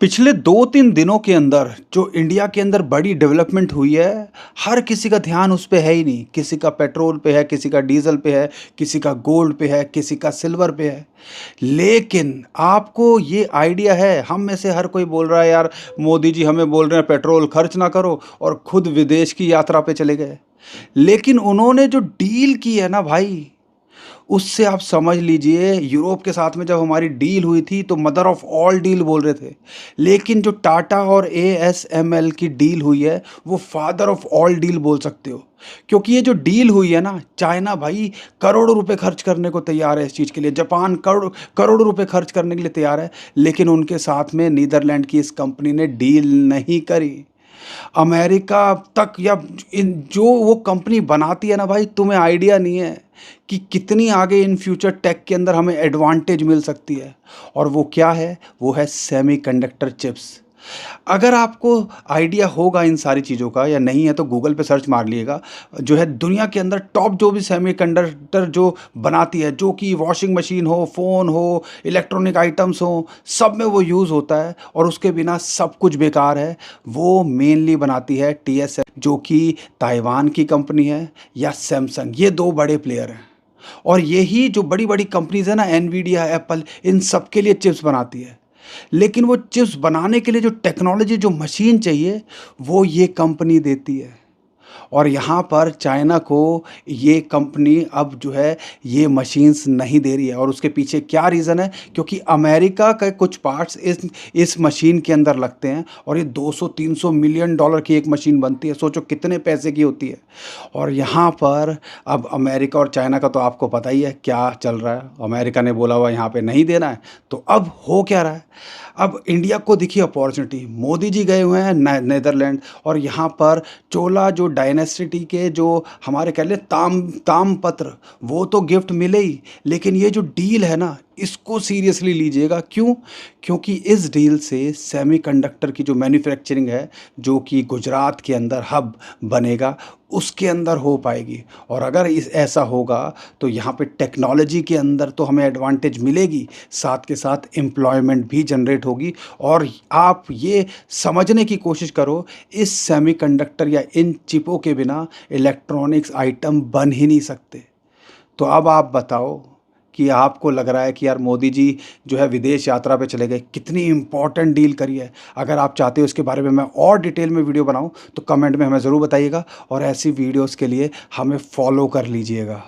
पिछले 2-3 दिनों के अंदर जो इंडिया के अंदर बड़ी डेवलपमेंट हुई है, हर किसी का ध्यान उस पे है ही नहीं। किसी का पेट्रोल पे है, किसी का डीज़ल पे है, किसी का गोल्ड पे है, किसी का सिल्वर पे है। लेकिन आपको ये आइडिया है, हम में से हर कोई बोल रहा है यार मोदी जी हमें बोल रहे हैं पेट्रोल खर्च ना करो और खुद विदेश की यात्रा पे चले गए। लेकिन उन्होंने जो डील की है ना भाई, उससे आप समझ लीजिए यूरोप के साथ में जब हमारी डील हुई थी तो मदर ऑफ ऑल डील बोल रहे थे। लेकिन जो टाटा और एएसएमएल की डील हुई है वो फादर ऑफ ऑल डील बोल सकते हो। क्योंकि ये जो डील हुई है ना, चाइना भाई करोड़ों रुपए खर्च करने को तैयार है इस चीज़ के लिए, जापान करोड़ करोड़ों रुपए खर्च करने के लिए तैयार है। लेकिन उनके साथ में नीदरलैंड की इस कंपनी ने डील नहीं करी। अमेरिका तक या इन जो वो कंपनी बनाती है ना भाई, तुम्हें आइडिया नहीं है कि कितनी आगे इन फ्यूचर टेक के अंदर हमें एडवांटेज मिल सकती है। और वो क्या है? वो है सेमीकंडक्टर चिप्स। अगर आपको आइडिया होगा इन सारी चीज़ों का या नहीं है तो गूगल पे सर्च मार लिएगा। जो है दुनिया के अंदर टॉप जो भी सेमीकंडक्टर जो बनाती है, जो कि वॉशिंग मशीन हो, फ़ोन हो, इलेक्ट्रॉनिक आइटम्स हो, सब में वो यूज़ होता है और उसके बिना सब कुछ बेकार है। वो मेनली बनाती है टीएसएल, जो कि ताइवान की कंपनी है, या सैमसंग। ये दो बड़े प्लेयर हैं। और यही जो बड़ी बड़ी कंपनीज है ना, एनवीडिया, एप्पल, इन सब के लिए चिप्स बनाती है। लेकिन वो चिप्स बनाने के लिए जो टेक्नोलॉजी, जो मशीन चाहिए, वो ये कंपनी देती है। और यहाँ पर चाइना को ये कंपनी अब जो है ये मशीन्स नहीं दे रही है। और उसके पीछे क्या रीज़न है? क्योंकि अमेरिका के कुछ पार्ट्स इस मशीन के अंदर लगते हैं और ये 200-300 मिलियन डॉलर की एक मशीन बनती है। सोचो कितने पैसे की होती है। और यहाँ पर अब अमेरिका और चाइना का तो आपको पता ही है क्या चल रहा है। अमेरिका ने बोला हुआ यहाँ पे नहीं देना है, तो अब हो क्या रहा है? अब इंडिया को दिखी अपॉर्चुनिटी। मोदी जी गए हुए हैं नीदरलैंड, और यहाँ पर चोला जो डायनेस्टी के जो हमारे कह ले तामपत्र, वो तो गिफ्ट मिले ही। लेकिन ये जो डील है ना, इसको सीरियसली लीजिएगा। क्यों? क्योंकि इस डील से सेमीकंडक्टर की जो मैन्युफैक्चरिंग है, जो कि गुजरात के अंदर हब बनेगा, उसके अंदर हो पाएगी। और अगर इस ऐसा होगा तो यहाँ पे टेक्नोलॉजी के अंदर तो हमें एडवांटेज मिलेगी, साथ के साथ एम्प्लॉयमेंट भी जनरेट होगी। और आप ये समझने की कोशिश करो, इस सेमीकंडक्टर या इन चिपों के बिना इलेक्ट्रॉनिक्स आइटम बन ही नहीं सकते। तो अब आप बताओ कि आपको लग रहा है कि यार मोदी जी जो है विदेश यात्रा पे चले गए, कितनी इंपॉर्टेंट डील करी है। अगर आप चाहते हो इसके बारे में मैं और डिटेल में वीडियो बनाऊं तो कमेंट में हमें ज़रूर बताइएगा, और ऐसी वीडियोस के लिए हमें फॉलो कर लीजिएगा।